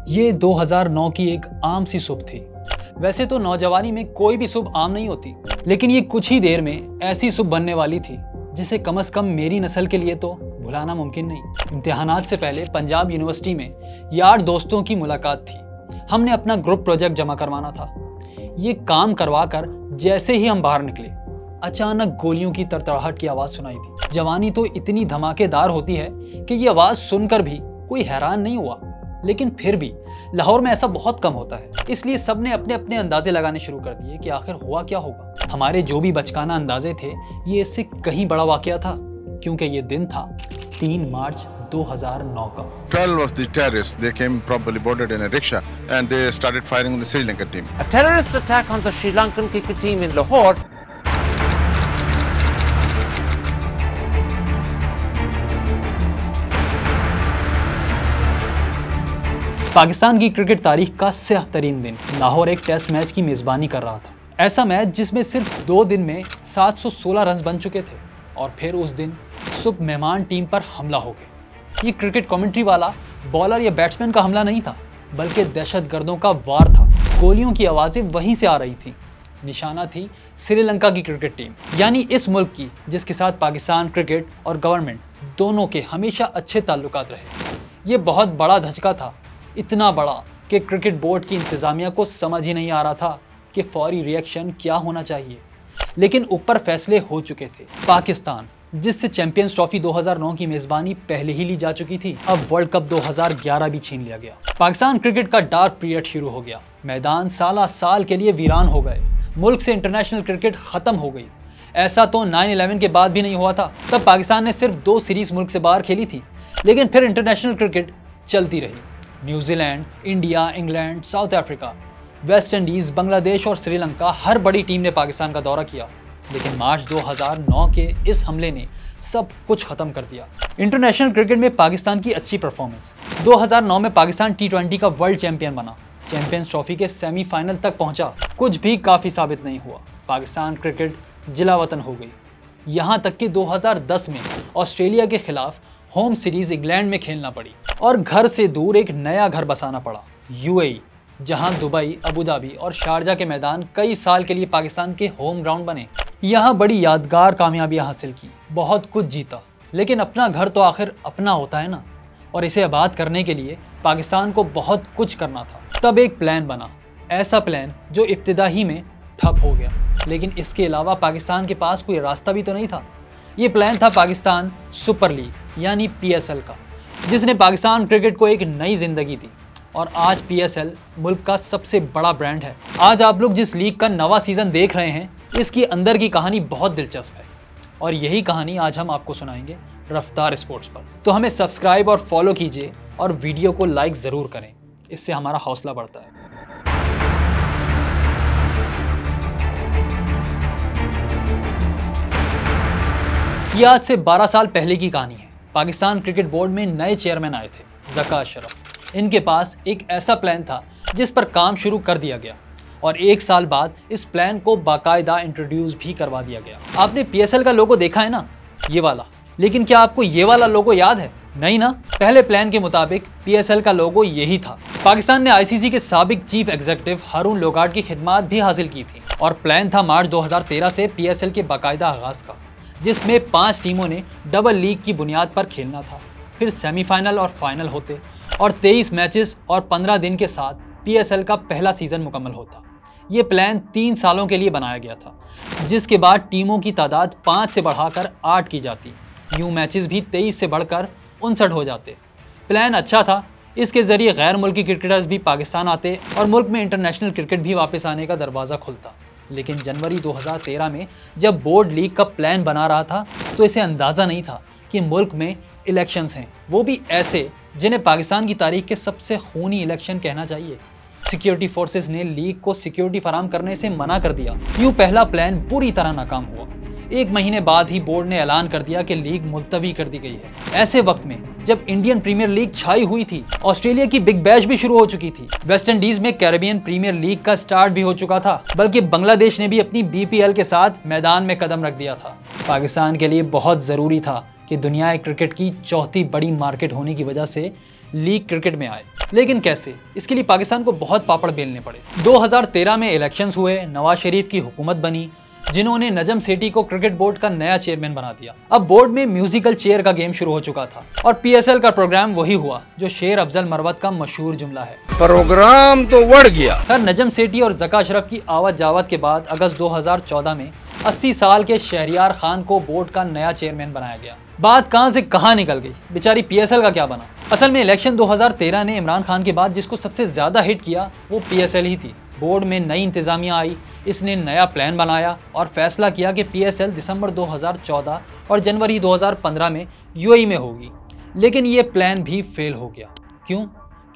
ये 2009 की एक आम सी सुबह थी। वैसे तो नौजवानी में कोई भी सुबह आम नहीं होती, लेकिन ये कुछ ही देर में ऐसी सुबह बनने वाली थी जिसे कम से कम मेरी नस्ल के लिए तो भुलाना मुमकिन नहीं। इम्तिहानात से पहले पंजाब यूनिवर्सिटी में यार दोस्तों की मुलाकात थी। हमने अपना ग्रुप प्रोजेक्ट जमा करवाना था। ये काम करवा कर जैसे ही हम बाहर निकले, अचानक गोलियों की तरतराहट की आवाज़ सुनाई दी। जवानी तो इतनी धमाकेदार होती है कि ये आवाज़ सुनकर भी कोई हैरान नहीं हुआ, लेकिन फिर भी लाहौर में ऐसा बहुत कम होता है, इसलिए सबने अपने अपने अंदाजे लगाने शुरू कर दिए कि आखिर हुआ क्या होगा। हमारे जो भी बचकाना अंदाजे थे, ये इससे कहीं बड़ा वाकया था, क्योंकि ये दिन था 3 मार्च 2009 का। 12 of the terrorists, they came probably boarded in a rickshaw and they started firing on the Sri Lankan team. A terrorist attack on the Sri Lankan cricket team in Lahore. Pakistan की क्रिकेट तारीख का स्याह तरीन दिन। लाहौर एक test match की मेजबानी कर रहा था। ऐसा मैच जिसमें सिर्फ 2 दिन में 716 रन बन चुके थे, और फिर उस दिन सुबह मेहमान टीम पर हमला हो गया। ये क्रिकेट कमेंट्री वाला बॉलर या बैट्समैन का हमला नहीं था, बल्कि दहशतगर्दों का वार था। गोलियों की आवाज़ें वहीं से आ रही थी। निशाना थी श्रीलंका की क्रिकेट टीम, यानी इस मुल्क की जिसके साथ पाकिस्तान क्रिकेट और गवर्नमेंट दोनों के हमेशा अच्छे ताल्लुकात रहे। ये बहुत बड़ा धचका था, इतना बड़ा कि क्रिकेट बोर्ड की इंतज़ामिया को समझ ही नहीं आ रहा था कि फौरी रिएक्शन क्या होना चाहिए। लेकिन ऊपर फैसले हो चुके थे। पाकिस्तान, जिससे चैंपियंस ट्रॉफी 2009 की मेज़बानी पहले ही ली जा चुकी थी, अब वर्ल्ड कप 2011 भी छीन लिया गया। पाकिस्तान क्रिकेट का डार्क पीरियड शुरू हो गया। मैदान साल के लिए वीरान हो गए। मुल्क से इंटरनेशनल क्रिकेट ख़त्म हो गई। ऐसा तो 9/11 के बाद भी नहीं हुआ था। तब पाकिस्तान ने सिर्फ 2 सीरीज़ मुल्क से बाहर खेली थी, लेकिन फिर इंटरनेशनल क्रिकेट चलती रही। New Zealand, India, England, south Africa, West Indies, Bangladesh और श्रीलंका, हर बड़ी टीम ने पाकिस्तान का दौरा किया। लेकिन मार्च 2009 के इस हमले ने सब कुछ ख़त्म कर दिया। इंटरनेशनल क्रिकेट में पाकिस्तान की अच्छी परफॉर्मेंस। 2009 में पाकिस्तान T20 का वर्ल्ड चैंपियन बना। चैंपियंस ट्रॉफी के सेमीफाइनल तक पहुंचा। कुछ भी काफ़ी साबित नहीं हुआ। पाकिस्तान क्रिकेट जिला वतन हो गई। यहाँ तक कि 2010 में ऑस्ट्रेलिया के खिलाफ होम सीरीज इंग्लैंड में खेलना पड़ी, और घर से दूर एक नया घर बसाना पड़ा, UAE, जहां दुबई, अबू धाबी और शारजा के मैदान कई साल के लिए पाकिस्तान के होम ग्राउंड बने। यहाँ बड़ी यादगार कामयाबियां हासिल की, बहुत कुछ जीता, लेकिन अपना घर तो आखिर अपना होता है ना, और इसे आबाद करने के लिए पाकिस्तान को बहुत कुछ करना था। तब एक प्लान बना, ऐसा प्लान जो इब्तिदा ही में ठप हो गया, लेकिन इसके अलावा पाकिस्तान के पास कोई रास्ता भी तो नहीं था। ये प्लान था पाकिस्तान सुपर लीग यानी PSL का, जिसने पाकिस्तान क्रिकेट को एक नई जिंदगी दी, और आज PSL मुल्क का सबसे बड़ा ब्रांड है। आज आप लोग जिस लीग का नवा सीज़न देख रहे हैं, इसकी अंदर की कहानी बहुत दिलचस्प है, और यही कहानी आज हम आपको सुनाएंगे रफ्तार स्पोर्ट्स पर। तो हमें सब्सक्राइब और फॉलो कीजिए, और वीडियो को लाइक ज़रूर करें, इससे हमारा हौसला बढ़ता है। ये आज से 12 साल पहले की कहानी है। पाकिस्तान क्रिकेट बोर्ड में नए चेयरमैन आए थे, ज़का अशरफ। इनके पास एक ऐसा प्लान था जिस पर काम शुरू कर दिया गया, और 1 साल बाद इस प्लान को बाकायदा इंट्रोड्यूस भी करवा दिया गया। आपने PSL का लोगो देखा है ना, ये वाला, लेकिन क्या आपको ये वाला लोगो याद है? नहीं ना। पहले प्लान के मुताबिक PSL का लोगो यही था। पाकिस्तान ने ICC के साबिक चीफ एग्जीक्यूटिव हारून लोगार्ड की खिदमात भी हासिल की थी, और प्लान था मार्च 2013 से PSL के बाकायदा आगाज़ का, जिसमें 5 टीमों ने डबल लीग की बुनियाद पर खेलना था। फिर सेमीफाइनल और फाइनल होते, और 23 मैचेस और 15 दिन के साथ PSL का पहला सीज़न मुकम्मल होता। ये प्लान 3 सालों के लिए बनाया गया था, जिसके बाद टीमों की तादाद 5 से बढ़ाकर 8 की जाती। यूँ मैचेस भी 23 से बढ़कर 59 हो जाते। प्लान अच्छा था। इसके ज़रिए गैर मुल्की क्रिकेटर्स भी पाकिस्तान आते, और मुल्क में इंटरनेशनल क्रिकेट भी वापस आने का दरवाज़ा खुलता। लेकिन जनवरी 2013 में जब बोर्ड लीग का प्लान बना रहा था, तो इसे अंदाज़ा नहीं था कि मुल्क में इलेक्शंस हैं, वो भी ऐसे जिन्हें पाकिस्तान की तारीख के सबसे खूनी इलेक्शन कहना चाहिए। सिक्योरिटी फोर्सेस ने लीग को सिक्योरिटी फराहम करने से मना कर दिया। यूँ पहला प्लान बुरी तरह नाकाम हुआ। 1 महीने बाद ही बोर्ड ने ऐलान कर दिया कि लीग मुलतवी कर दी गई है। ऐसे वक्त में जब इंडियन प्रीमियर लीग छाई हुई थी, ऑस्ट्रेलिया की बिग बैश भी शुरू हो चुकी थी, वेस्ट इंडीज में कैरेबियन प्रीमियर लीग का स्टार्ट भी हो चुका था, बल्कि बांग्लादेश ने भी अपनी BPL के साथ मैदान में कदम रख दिया था। पाकिस्तान के लिए बहुत ज़रूरी था कि दुनिया क्रिकेट की चौथी बड़ी मार्केट होने की वजह से लीग क्रिकेट में आए। लेकिन कैसे? इसके लिए पाकिस्तान को बहुत पापड़ बेलने पड़े। 2013 में इलेक्शंस हुए, नवाज शरीफ की हुकूमत बनी, जिन्होंने नजम सेठी को क्रिकेट बोर्ड का नया चेयरमैन बना दिया। अब बोर्ड में म्यूजिकल चेयर का गेम शुरू हो चुका था और PSL का प्रोग्राम वही हुआ जो शेर अफजल मरवत का मशहूर जुमला है, प्रोग्राम तो बढ़ गया। खैर, नजम सेठी और ज़का अशरफ की आवत जावत के बाद अगस्त 2014 में 80 साल के शहरियार खान को बोर्ड का नया चेयरमैन बनाया गया। बात कहां से कहां निकल गई, बेचारी PSL का क्या बना? असल में इलेक्शन 2013 ने इमरान खान के बाद जिसको सबसे ज्यादा हिट किया वो PSL ही थी। बोर्ड में नई इंतजामिया आई, इसने नया प्लान बनाया और फैसला किया कि PSL दिसंबर 2014 और जनवरी 2015 में UAE में होगी। लेकिन ये प्लान भी फेल हो गया। क्यों?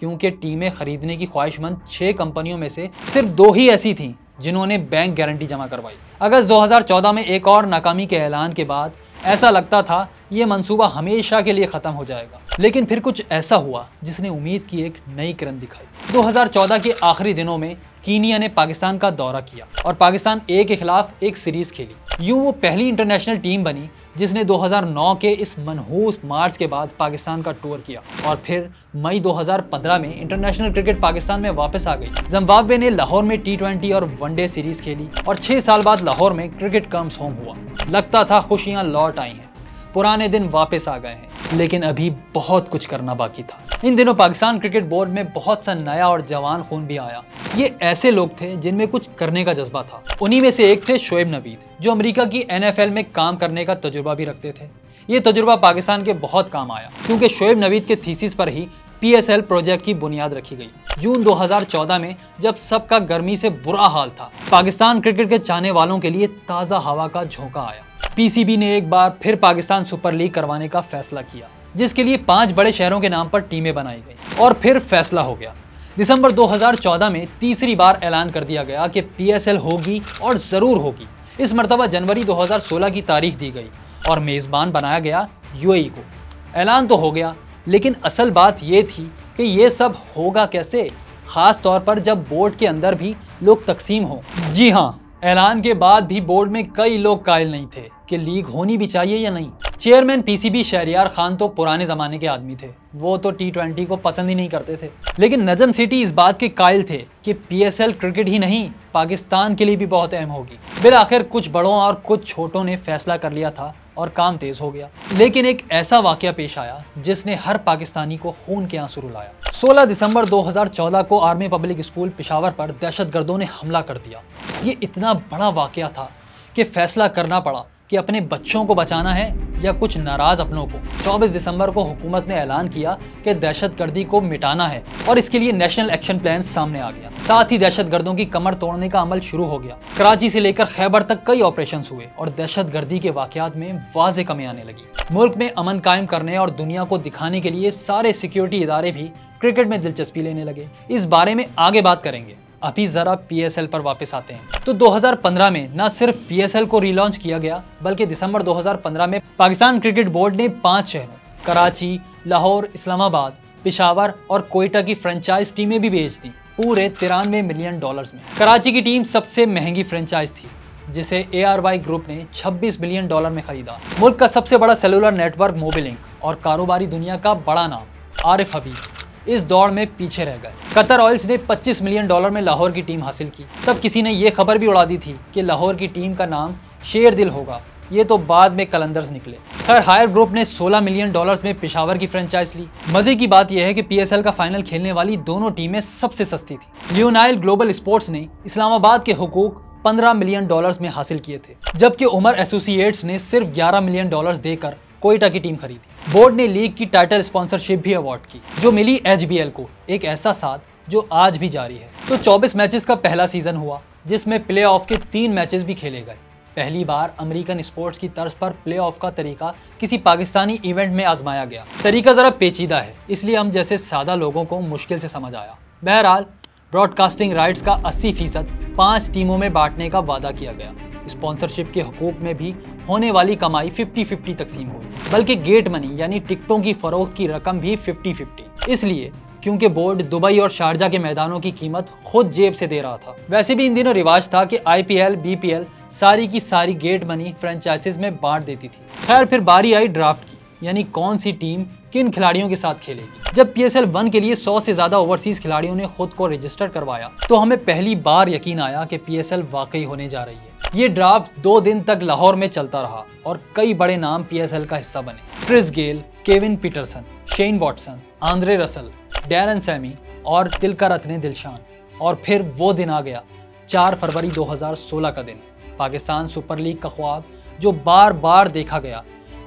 क्योंकि टीमें खरीदने की ख्वाहिशमंद 6 कंपनियों में से सिर्फ 2 ही ऐसी थीं जिन्होंने बैंक गारंटी जमा करवाई। अगस्त 2014 में एक और नाकामी के ऐलान के बाद ऐसा लगता था ये मंसूबा हमेशा के लिए खत्म हो जाएगा। लेकिन फिर कुछ ऐसा हुआ जिसने उम्मीद की एक नई किरण दिखाई। 2014 के आखिरी दिनों में कीनिया ने पाकिस्तान का दौरा किया और पाकिस्तान ए के खिलाफ एक सीरीज खेली। यूं वो पहली इंटरनेशनल टीम बनी जिसने 2009 के इस मनहूस मार्च के बाद पाकिस्तान का टूर किया और फिर मई 2015 में इंटरनेशनल क्रिकेट पाकिस्तान में वापस आ गई। जिम्बाब्वे ने लाहौर में T20 और वनडे सीरीज खेली और 6 साल बाद लाहौर में क्रिकेट कम्स होम हुआ। लगता था खुशियां लौट आई हैं, पुराने दिन वापस आ गए हैं, लेकिन अभी बहुत कुछ करना बाकी था। इन दिनों पाकिस्तान क्रिकेट बोर्ड में बहुत सा नया और जवान खून भी आया। ये ऐसे लोग थे जिनमें कुछ करने का जज्बा था। उन्हीं में से एक थे शोएब नवीद, जो अमेरिका की NFL में काम करने का तजुर्बा भी रखते थे। ये तजुर्बा पाकिस्तान के बहुत काम आया क्योंकि शोएब नवीद के थीसिस पर ही PSL प्रोजेक्ट की बुनियाद रखी गई। जून 2014 में जब सबका गर्मी से बुरा हाल था, पाकिस्तान क्रिकेट के चाहने वालों के लिए ताज़ा हवा का झोंका आया। PCB ने एक बार फिर पाकिस्तान सुपर लीग करवाने का फैसला किया, जिसके लिए 5 बड़े शहरों के नाम पर टीमें बनाई गई और फिर फैसला हो गया। दिसंबर 2014 में तीसरी बार ऐलान कर दिया गया कि PSL होगी और ज़रूर होगी। इस मरतबा जनवरी 2016 की तारीख दी गई और मेज़बान बनाया गया UAE को। ऐलान तो हो गया, लेकिन असल बात ये थी कि ये सब होगा कैसे, ख़ास तौर पर जब बोर्ड के अंदर भी लोग तकसीम हो। जी हाँ, ऐलान के बाद भी बोर्ड में कई लोग कायल नहीं थे कि लीग होनी भी चाहिए या नहीं। चेयरमैन PCB शहरियार खान तो पुराने ज़माने के आदमी थे, वो तो T20 को पसंद ही नहीं करते थे। लेकिन नजम सेठी इस बात के कायल थे कि PSL क्रिकेट ही नहीं, पाकिस्तान के लिए भी बहुत अहम होगी। फिर आखिर कुछ बड़ों और कुछ छोटों ने फैसला कर लिया था और काम तेज हो गया। लेकिन एक ऐसा वाकया पेश आया जिसने हर पाकिस्तानी को खून के आंसू रुलाया। 16 दिसंबर 2014 को आर्मी पब्लिक स्कूल पेशावर पर दहशतगर्दों ने हमला कर दिया। ये इतना बड़ा वाकया था कि फैसला करना पड़ा कि अपने बच्चों को बचाना है या कुछ नाराज अपनों को। 24 दिसंबर को हुकूमत ने ऐलान किया कि दहशतगर्दी को मिटाना है और इसके लिए नेशनल एक्शन प्लान सामने आ गया। साथ ही दहशतगर्दों की कमर तोड़ने का अमल शुरू हो गया। कराची से लेकर खैबर तक कई ऑपरेशंस हुए और दहशतगर्दी के वाकयात में वाज़ेह कमी आने लगी। मुल्क में अमन कायम करने और दुनिया को दिखाने के लिए सारे सिक्योरिटी इदारे भी क्रिकेट में दिलचस्पी लेने लगे। इस बारे में आगे बात करेंगे। अभी जरा PSL पर वापस आते हैं। तो 2015 में न सिर्फ PSL को रीलॉन्च किया गया, बल्कि दिसंबर 2015 में पाकिस्तान क्रिकेट बोर्ड ने 5 शहरों कराची, लाहौर, इस्लामाबाद, पेशावर और कोयटा की फ्रेंचाइज टीमें भी बेच दी, पूरे $93 मिलियन में। कराची की टीम सबसे महंगी फ्रेंचाइज थी, जिसे ARY ग्रुप ने $26 मिलियन में खरीदा। मुल्क का सबसे बड़ा सेलुलर नेटवर्क मोबिलिंक और कारोबारी दुनिया का बड़ा नाम आरिफ हबीब इस दौड़ में पीछे रह गए। कतर ऑयल्स ने $25 मिलियन में लाहौर की टीम हासिल की। तब किसी ने यह खबर भी उड़ा दी थी कि लाहौर की टीम का नाम शेर दिल होगा। ये तो बाद में कलंदर्स निकले। खैर, हायर ग्रुप ने $16 मिलियन में पेशावर की फ्रेंचाइज ली। मजे की बात यह है कि PSL का फाइनल खेलने वाली दोनों टीमें सबसे सस्ती थी। लियोनाइल ग्लोबल स्पोर्ट्स ने इस्लामाबाद के हुकूक $15 मिलियन में हासिल किए थे, जबकि उमर एसोसिएट्स ने सिर्फ $11 मिलियन देकर कोयटा की टीम खरीदी। बोर्ड ने लीग की टाइटल स्पॉन्सरशिप भी अवार्ड की, जो मिली HBL को, एक ऐसा साथ जो आज भी जारी है। तो 24 मैचेस का पहला सीजन हुआ, जिसमें प्ले ऑफ के 3 मैचेस भी खेले गए। पहली बार अमेरिकन स्पोर्ट्स की तर्ज पर प्ले ऑफ का तरीका किसी पाकिस्तानी इवेंट में आजमाया गया। तरीका जरा पेचीदा है, इसलिए हम जैसे सादा लोगों को मुश्किल से समझ आया। बहरहाल, ब्रॉडकास्टिंग राइट्स का 80% 5 टीमों में बांटने का वादा किया गया। स्पॉन्सरशिप के हुकूक में भी होने वाली कमाई 50-50 तकसीम हुई, बल्कि गेट मनी यानी टिकटों की फरोख्त की रकम भी 50-50। इसलिए क्योंकि बोर्ड दुबई और शारजा के मैदानों की कीमत खुद जेब से दे रहा था। वैसे भी इन दिनों रिवाज था कि IPL, BPL सारी की सारी गेट मनी फ्रेंचाइजीज में बांट देती थी। खैर, फिर बारी आई ड्राफ्ट की। यानी कौन सी टीम किन खिलाड़ियों के साथ खेलेगी। जब PSL 1 के लिए 100 से ज्यादा ओवरसीज खिलाड़ियों ने खुद को रजिस्टर करवाया तो हमें पहली बार यकीन आया कि PSL वाकई होने जा रही है। ये ड्राफ्ट 2 दिन तक लाहौर में चलता रहा और कई बड़े नाम PSL का हिस्सा बने। Chris Gayle, Kevin Pietersen, Shane Watson, Andre Russell, Darren Sammy और तिलकरत्ने दिलशान। और फिर वो दिन आ गया, 4 फरवरी 2016 का दिन। पाकिस्तान सुपर लीग का ख्वाब जो बार बार देखा गया,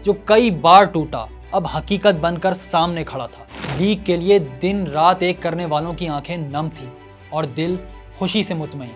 जो कई बार टूटा, अब हकीकत बनकर सामने खड़ा था। लीग के लिए दिन रात एक करने वालों की आंखें नम थी और दिल खुशी से मुतमईन।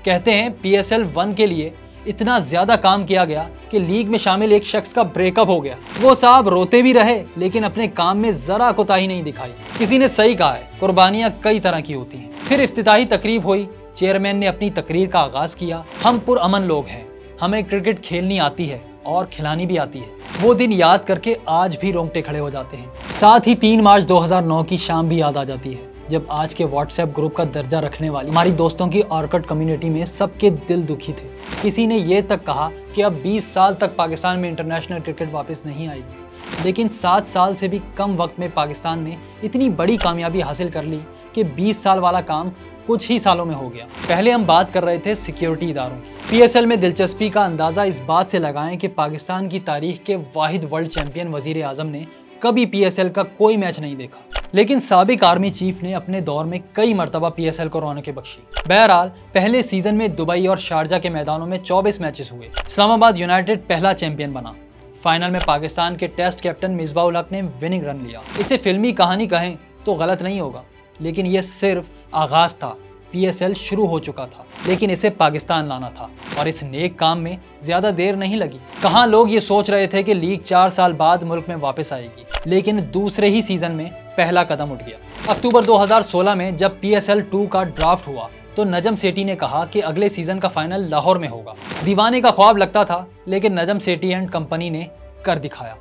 कहते हैं PSL 1 के लिए इतना ज्यादा काम किया गया कि लीग में शामिल एक शख्स का ब्रेकअप हो गया। वो साहब रोते भी रहे लेकिन अपने काम में जरा कोताही नहीं दिखाई। किसी ने सही कहा है, कुर्बानियां कई तरह की होती हैं। फिर इफ्तिताही तकरीब हुई, चेयरमैन ने अपनी तकरीर का आगाज किया। हम पुरअमन लोग हैं, हमें क्रिकेट खेलनी आती है और खिलानी भी आती है। वो दिन याद करके आज भी रोंगटे खड़े हो जाते हैं। साथ ही 3 मार्च 2009 की शाम भी याद आ जाती है, जब आज के व्हाट्सएप ग्रुप का दर्जा रखने वाली हमारी दोस्तों की ऑर्कुट कम्युनिटी में सबके दिल दुखी थे। किसी ने ये तक कहा कि अब 20 साल तक पाकिस्तान में इंटरनेशनल क्रिकेट वापस नहीं आएगी। लेकिन 7 साल से भी कम वक्त में पाकिस्तान ने इतनी बड़ी कामयाबी हासिल कर ली कि 20 साल वाला काम कुछ ही सालों में हो गया। पहले हम बात कर रहे थे सिक्योरिटी इदारों की। PSL में दिलचस्पी का अंदाजा इस बात से लगाएं कि पाकिस्तान की तारीख के वाहिद वर्ल्ड चैंपियन वजीर आजम ने कभी PSL का कोई मैच नहीं देखा, लेकिन साबिक आर्मी चीफ ने अपने दौर में कई मरतबा PSL को रौनकें बख्शी। बहरहाल पहले सीजन में दुबई और शारजा के मैदानों में 24 मैचेस हुए। इस्लामाबाद यूनाइटेड पहला चैंपियन बना। फाइनल में पाकिस्तान के टेस्ट कैप्टन मिसबाह उल हक ने विनिंग रन लिया। इसे फिल्मी कहानी कहें तो गलत नहीं होगा, लेकिन यह सिर्फ आगाज था। PSL शुरू हो चुका था, लेकिन इसे पाकिस्तान लाना था और इस नेक काम में ज्यादा देर नहीं लगी। कहाँ लोग ये सोच रहे थे कि लीग 4 साल बाद मुल्क में वापस आएगी, लेकिन दूसरे ही सीजन में पहला कदम उठ गया। अक्टूबर 2016 में जब PSL 2 का ड्राफ्ट हुआ तो नजम सेठी ने कहा कि अगले सीजन का फाइनल लाहौर में होगा। दीवाने का ख्वाब लगता था, लेकिन नजम सेठी एंड कंपनी ने कर दिखाया।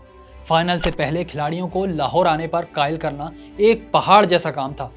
फाइनल से पहले खिलाड़ियों को लाहौर आने पर कायल करना एक पहाड़ जैसा काम था।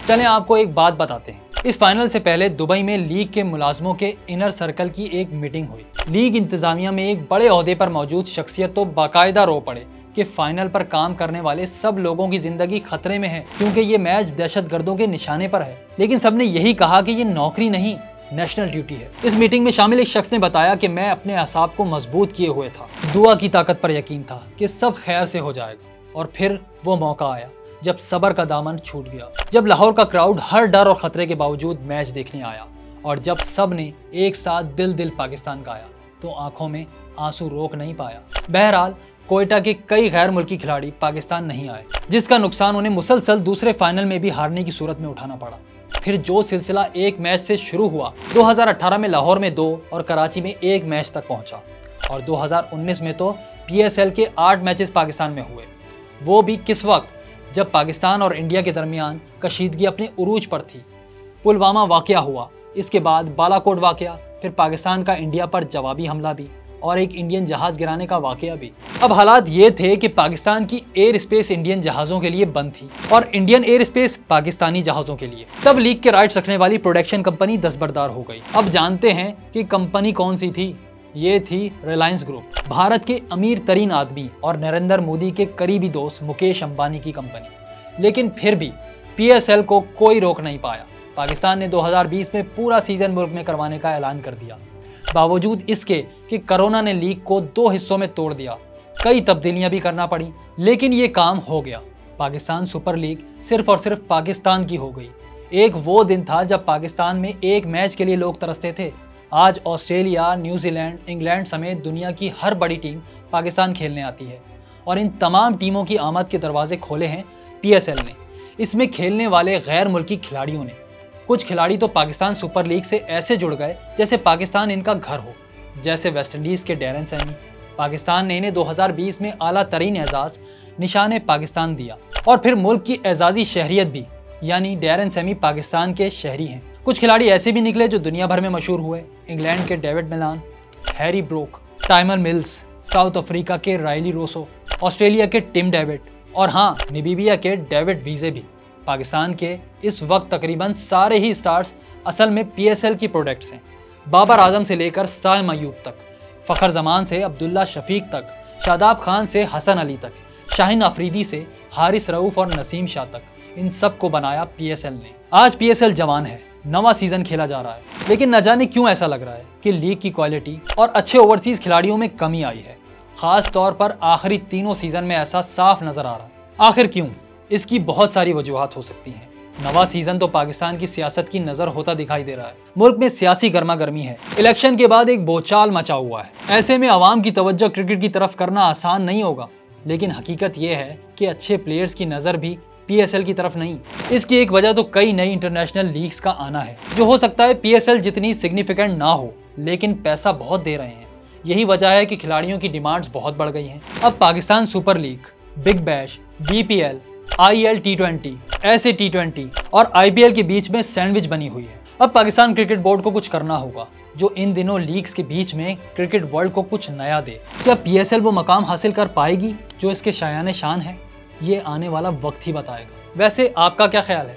चलें आपको एक बात बताते हैं। इस फाइनल से पहले दुबई में लीग के मुलाजमों के इनर सर्कल की एक मीटिंग हुई। लीग इंतजामिया में एक बड़े ओहदे पर मौजूद शख्सियत तो बाकायदा रो पड़े कि फाइनल पर काम करने वाले सब लोगों की जिंदगी खतरे में है, क्योंकि ये मैच दहशतगर्दों के निशाने पर है। लेकिन सबने यही कहा कि ये नौकरी नहीं, नेशनल ड्यूटी है। इस मीटिंग में शामिल एक शख्स ने बताया कि मैं अपने असाब को मजबूत किए हुए था, दुआ की ताकत पर यकीन था कि सब खैर से हो जाएगा। और फिर वो मौका आया जब सबर का दामन छूट गया, जब लाहौर का क्राउड हर डर और खतरे के बावजूद मैच देखने आया और जब सब ने एक साथ दिल दिल पाकिस्तान गाया तो आंखों में आंसू रोक नहीं पाया। बहरहाल कोयटा के कई गैर मुल्की खिलाड़ी पाकिस्तान नहीं आए, जिसका नुकसान उन्हें मुसलसल दूसरे फाइनल में भी हारने की सूरत में उठाना पड़ा। फिर जो सिलसिला एक मैच से शुरू हुआ, 2018 में लाहौर में 2 और कराची में 1 मैच तक पहुंचा और 2019 में तो PSL के 8 मैचेस पाकिस्तान में हुए, वो भी किस वक्त जब पाकिस्तान और इंडिया के दरमियान कशीदगी अपने उरूज पर थी। पुलवामा वाकया हुआ, इसके बाद बालाकोट वाकया, फिर पाकिस्तान का इंडिया पर जवाबी हमला भी और एक इंडियन जहाज गिराने का वाकया भी। अब हालात ये थे कि पाकिस्तान की एयर स्पेस इंडियन जहाज़ों के लिए बंद थी और इंडियन एयर स्पेस पाकिस्तानी जहाज़ों के लिए। तब लीग के राइट्स रखने वाली प्रोडक्शन कंपनी दस्तबरदार हो गई। अब जानते हैं कि कंपनी कौन सी थी। ये थी रिलायंस ग्रुप, भारत के अमीर तरीन आदमी और नरेंद्र मोदी के करीबी दोस्त मुकेश अंबानी की कंपनी। लेकिन फिर भी PSL को कोई रोक नहीं पाया। पाकिस्तान ने 2020 में पूरा सीजन मुल्क में करवाने का ऐलान कर दिया, बावजूद इसके कि कोरोना ने लीग को 2 हिस्सों में तोड़ दिया। कई तब्दीलियां भी करना पड़ी, लेकिन ये काम हो गया। पाकिस्तान सुपर लीग सिर्फ और सिर्फ पाकिस्तान की हो गई। एक वो दिन था जब पाकिस्तान में एक मैच के लिए लोग तरसते थे। आज ऑस्ट्रेलिया, न्यूजीलैंड, इंग्लैंड समेत दुनिया की हर बड़ी टीम पाकिस्तान खेलने आती है और इन तमाम टीमों की आमद के दरवाजे खोले हैं PSL ने। इसमें खेलने वाले गैर मुल्की खिलाड़ियों ने, कुछ खिलाड़ी तो पाकिस्तान सुपर लीग से ऐसे जुड़ गए जैसे पाकिस्तान इनका घर हो, जैसे वेस्ट इंडीज़ के डैरन सैमी। पाकिस्तान ने इन्हें 2020 में आला तरीन एजाज़ निशान पाकिस्तान दिया और फिर मुल्क की एजाज़ी शहरियत भी, यानी डैरन सैमी पाकिस्तान के शहरी हैं। कुछ खिलाड़ी ऐसे भी निकले जो दुनिया भर में मशहूर हुए। इंग्लैंड के David Malan, Harry Brook, Tymal Mills, South Africa के रायली रोसो, ऑस्ट्रेलिया के टिम डेविड और हाँ, नामीबिया के डेविड वीजे भी। पाकिस्तान के इस वक्त तकरीबन सारे ही स्टार्स असल में PSL की प्रोडक्ट्स हैं। बाबर आजम से लेकर साइम अयूब तक, फ़खर जमान से अब्दुल्ला शफीक तक, शादाब खान से हसन अली तक, शाहीन अफरीदी से हारिस रऊफ और नसीम शाह तक, इन सब को बनाया PSL ने। आज PSL जवान है, नवा सीजन खेला जा रहा है, लेकिन न जाने क्यों ऐसा लग रहा है कि लीग की क्वालिटी और अच्छे ओवरसीज खिलाड़ियों में कमी आई है। खास तौर पर आखिरी तीनों सीजन में ऐसा साफ नजर आ रहा है। आखिर क्यों? इसकी बहुत सारी वजूहात हो सकती हैं। नवा सीजन तो पाकिस्तान की सियासत की नजर होता दिखाई दे रहा है। मुल्क में सियासी गर्मा गर्मी है, इलेक्शन के बाद एक बोलचाल मचा हुआ है। ऐसे में आवाम की तवज्जो क्रिकेट की तरफ करना आसान नहीं होगा, लेकिन हकीकत यह है कि अच्छे प्लेयर्स की नज़र भी PSL की तरफ नहीं। इसकी एक वजह तो कई नई इंटरनेशनल लीग्स का आना है, जो हो सकता है PSL जितनी सिग्निफिकेंट ना हो, लेकिन पैसा बहुत दे रहे हैं। यही वजह है कि खिलाड़ियों की डिमांड्स बहुत बढ़ गई हैं। अब Pakistan super league, big bash, BPL, IL T20, ऐसे T20 और IPL के बीच में सैंडविच बनी हुई है। अब पाकिस्तान क्रिकेट बोर्ड को कुछ करना होगा, जो इन दिनों लीग्स के बीच में क्रिकेट वर्ल्ड को कुछ नया दे। क्या PSL वो मकाम हासिल कर पाएगी जो इसके शायान शान है? ये आने वाला वक्त ही बताएगा। वैसे आपका क्या ख्याल है?